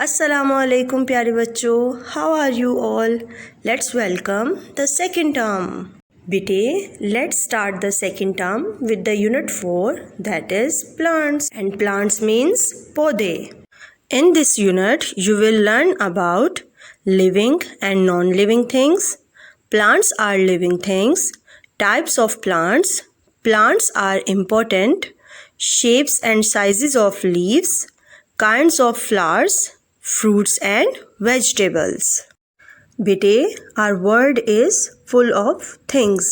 Assalamualaikum प्यारे बच्चों, how are you all? Let's welcome the second term. बेटे, let's start the second term with the unit 4, that is plants, and plants means पौधे. In this unit you will learn about living and non-living things. Plants are living things. Types of plants. Plants are important. Shapes and sizes of leaves. Kinds of flowers. Fruits and vegetables. बेटे, our world is full of things.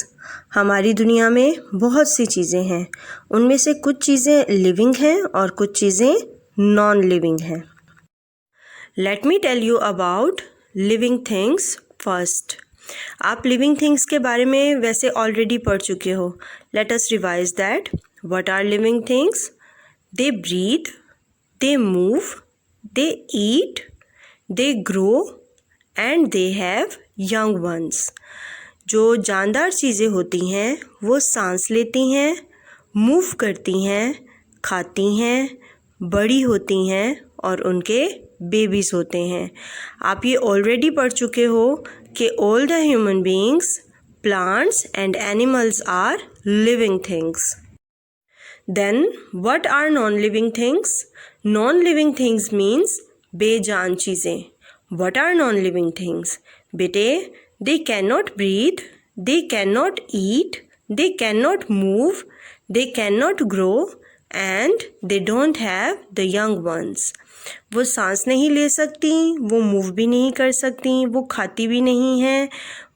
हमारी दुनिया में बहुत सी चीज़ें हैं. उनमें से कुछ चीज़ें लिविंग हैं और कुछ चीज़ें नॉन लिविंग हैं. Let me tell you about living things first. आप लिविंग थिंग्स के बारे में वैसे ऑलरेडी पढ़ चुके हो. Let us revise that. What are living things? They breathe, they move, they eat, they grow and they have young ones. जो जानदार चीज़ें होती हैं वो सांस लेती हैं, मूव करती हैं, खाती हैं, बड़ी होती हैं और उनके बेबीज़ होते हैं. आप ये ऑलरेडी पढ़ चुके हो कि all the human beings, plants and animals are living things. Then what are non-living things? Non-living things means बेजान चीज़ें. What are non-living things? बेटे, they cannot breathe, they cannot eat, they cannot move, they cannot grow and they don't have the young ones. वो सांस नहीं ले सकती, वो move भी नहीं कर सकती, वो खाती भी नहीं हैं,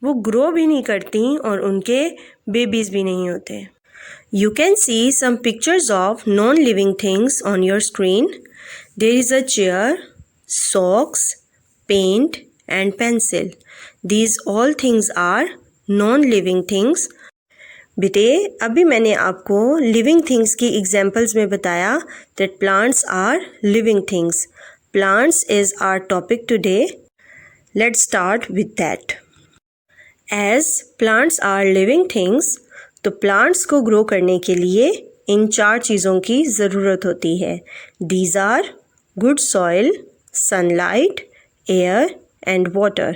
वो ग्रो भी नहीं करती और उनके बेबीज़ भी नहीं होते. You can see some pictures of non-living things on your screen. There is a chair, socks, paint and pencil. These all things are non-living things. बेटे, अभी मैंने आपको living things की examples में बताया that plants are living things. Plants is our topic today. Let's start with that. As plants are living things, तो plants को grow करने के लिए इन 4 चीज़ों की ज़रूरत होती है. These are good soil, sunlight, air and water.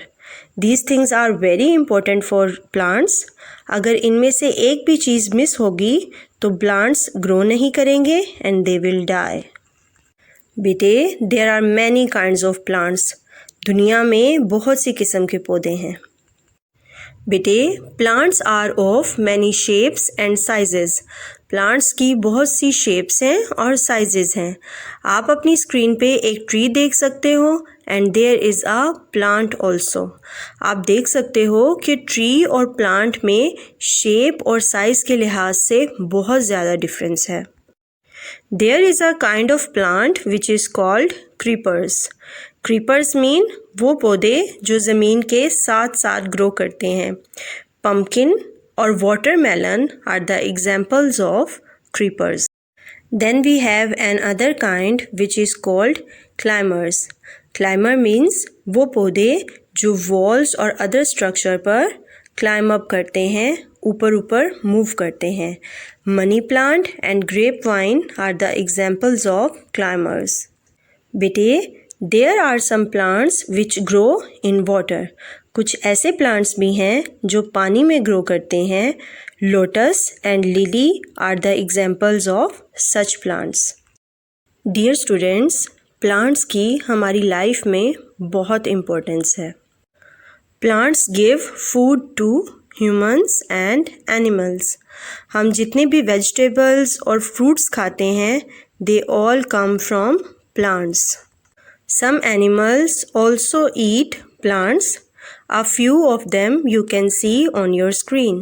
These things are very important for plants. अगर इनमें से एक भी चीज़ मिस होगी तो प्लांट्स ग्रो नहीं करेंगे and they will die. बेटे, there are many kinds of plants. दुनिया में बहुत सी किस्म के पौधे हैं. बेटे, plants are of many shapes and sizes. Plants की बहुत सी शेप्स हैं और साइजेस हैं. आप अपनी स्क्रीन पे एक ट्री देख सकते हो and there is a plant also. आप देख सकते हो कि ट्री और प्लांट में शेप और साइज़ के लिहाज से बहुत ज़्यादा डिफरेंस है. There is a kind of plant which is called creepers. Creepers mean वो पौधे जो ज़मीन के साथ साथ ग्रो करते हैं. Pumpkin और watermelon are the examples of creepers. Then we have another kind which is called climbers. Climber means वो पौधे जो walls और other structure पर climb up करते हैं, ऊपर ऊपर मूव करते हैं. Money plant and grapevine are the examples of climbers. बेटे, there are some plants which grow in water. कुछ ऐसे प्लांट्स भी हैं जो पानी में ग्रो करते हैं. Lotus and lily are the examples of such plants. Dear students, plants की हमारी लाइफ में बहुत इम्पोर्टेंस है. Plants give food to humans and animals. हम जितने भी वेजिटेबल्स और फ्रूट्स खाते हैं they all come from plants. Some animals also eat plants. A few of them you can see on your screen.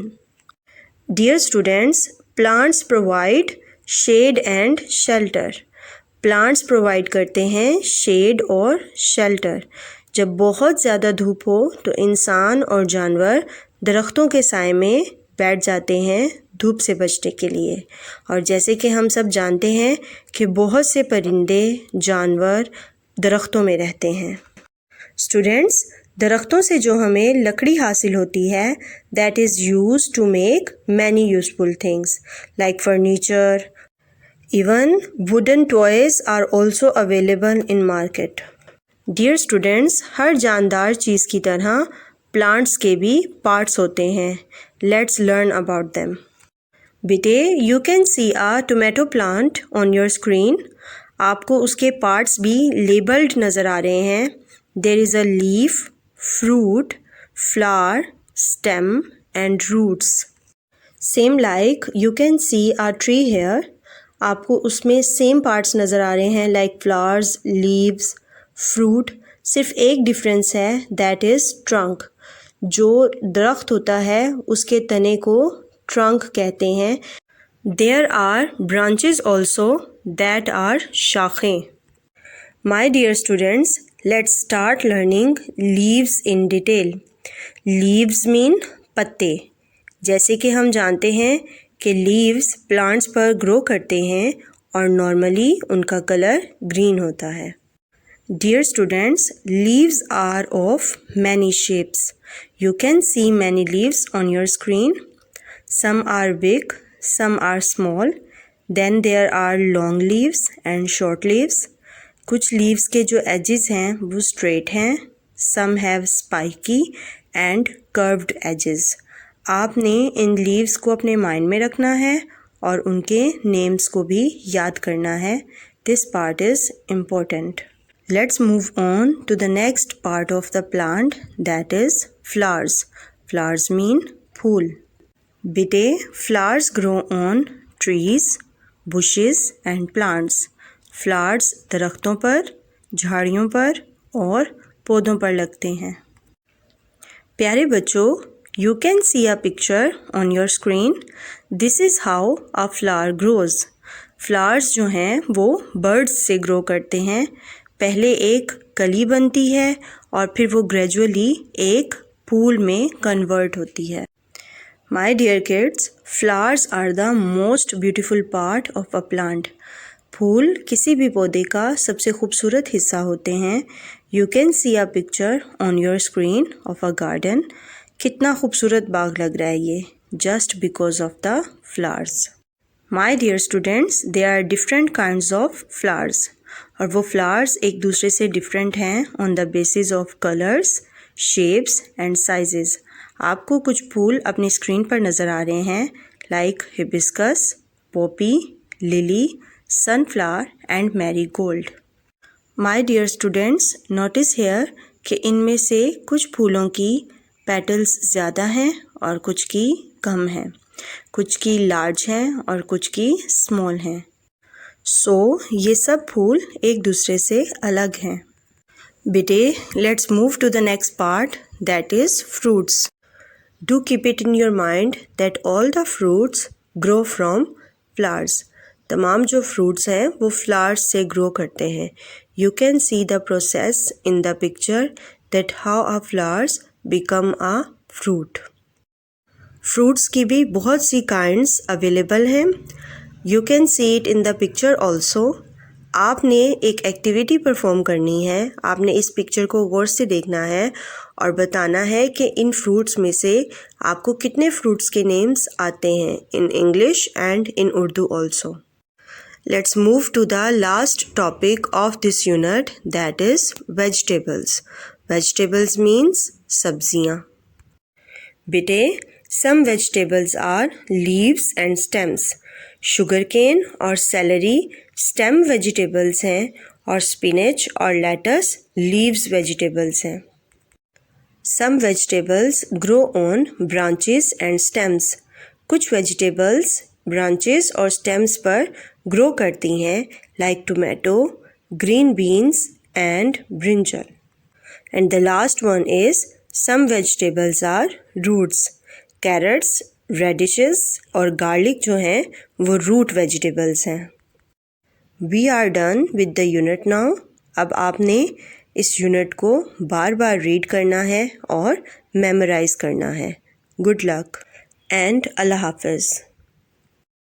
Dear students, plants provide shade and shelter. Plants provide करते हैं shade और shelter. जब बहुत ज़्यादा धूप हो तो इंसान और जानवर दरख्तों के साए में बैठ जाते हैं धूप से बचने के लिए. और जैसे कि हम सब जानते हैं कि बहुत से परिंदे जानवर दरख्तों में रहते हैं. स्टूडेंट्स, दरख्तों से जो हमें लकड़ी हासिल होती है that is used to make many useful things like furniture. Even wooden toys are also available in market. Dear students, हर जानदार चीज़ की तरह प्लांट्स के भी पार्ट्स होते हैं. Let's learn about them. बेटे, you can see a tomato plant on your screen. आपको उसके पार्ट्स भी लेबल्ड नज़र आ रहे हैं. There is a leaf, fruit, flower, stem and roots. Same like you can see a tree here. आपको उसमें सेम पार्ट्स नज़र आ रहे हैं लाइक फ्लावर्स, लीव्स, फ्रूट. सिर्फ एक डिफरेंस है, दैट इज़ ट्रंक. जो दरख्त होता है उसके तने को ट्रंक कहते हैं. There are branches also, that are शाखें. My dear students, let's start learning leaves in detail. Leaves mean पत्ते. जैसे कि हम जानते हैं कि लीव्स प्लांट्स पर ग्रो करते हैं और नॉर्मली उनका कलर ग्रीन होता है. Dear students, leaves are of many shapes. You can see many leaves on your screen. Some are big, some are small. Then there are long leaves and short leaves. कुछ leaves के जो edges हैं वो straight हैं. Some have spiky and curved edges. आपने इन leaves को अपने mind में रखना है और उनके names को भी याद करना है. This part is important. Let's move on to the next part of the plant, that is flowers. Flowers mean फूल. बेटे, flowers grow on trees, bushes and plants. Flowers दरख्तों पर, झाड़ियों पर और पौधों पर लगते हैं. प्यारे बच्चों, you can see a picture on your screen. This is how a flower grows. Flowers जो हैं वो birds से grow करते हैं. पहले एक कली बनती है और फिर वो ग्रेजुअली एक फूल में कन्वर्ट होती है. My dear kids, flowers are the most beautiful part of a plant. फूल किसी भी पौधे का सबसे खूबसूरत हिस्सा होते हैं. You can see a picture on your screen of a garden. कितना खूबसूरत बाग लग रहा है ये, just because of the flowers. My dear students, there are different kinds of flowers. और वो फ्लावर्स एक दूसरे से डिफरेंट हैं on the basis of colours, shapes and sizes. आपको कुछ फूल अपनी स्क्रीन पर नज़र आ रहे हैं like hibiscus, poppy, lily, sunflower and marigold. My dear students, notice here कि इनमें से कुछ फूलों की पेटल्स ज़्यादा हैं और कुछ की कम हैं. कुछ की लार्ज हैं और कुछ की स्मॉल हैं. ये सब फूल एक दूसरे से अलग हैं. बेटे, let's move to the next part, that is fruits. Do keep it in your mind that all the fruits grow from flowers. तमाम जो फ्रूट्स हैं वो फ्लावर्स से ग्रो करते हैं. You can see the process in the picture that how a flowers become a fruit. Fruits की भी बहुत सी काइंड्स अवेलेबल हैं. You can see it in the picture also. आपने एक एक्टिविटी परफॉर्म करनी है. आपने इस पिक्चर को गौर से देखना है और बताना है कि इन फ्रूट्स में से आपको कितने फ्रूट्स के नेम्स आते हैं in English and in Urdu also. Let's move to the last topic of this unit, that is vegetables. Vegetables means सब्जियाँ. बेटे, some vegetables are leaves and stems. Sugar cane और सेलरी स्टेम वेजिटेबल्स हैं और spinach और latus leaves vegetables हैं. Some vegetables grow on branches and stems. कुछ vegetables branches और stems पर ग्रो करती हैं like tomato, green beans and brinjal. And the last one is some vegetables are roots. Carrots, radishes और garlic जो हैं वो रूट वेजिटेबल्स हैं. We are done with the unit now. अब आपने इस यूनिट को बार बार रीड करना है और मेमोराइज़ करना है. गुड लक एंड अल्लाह हाफिज़.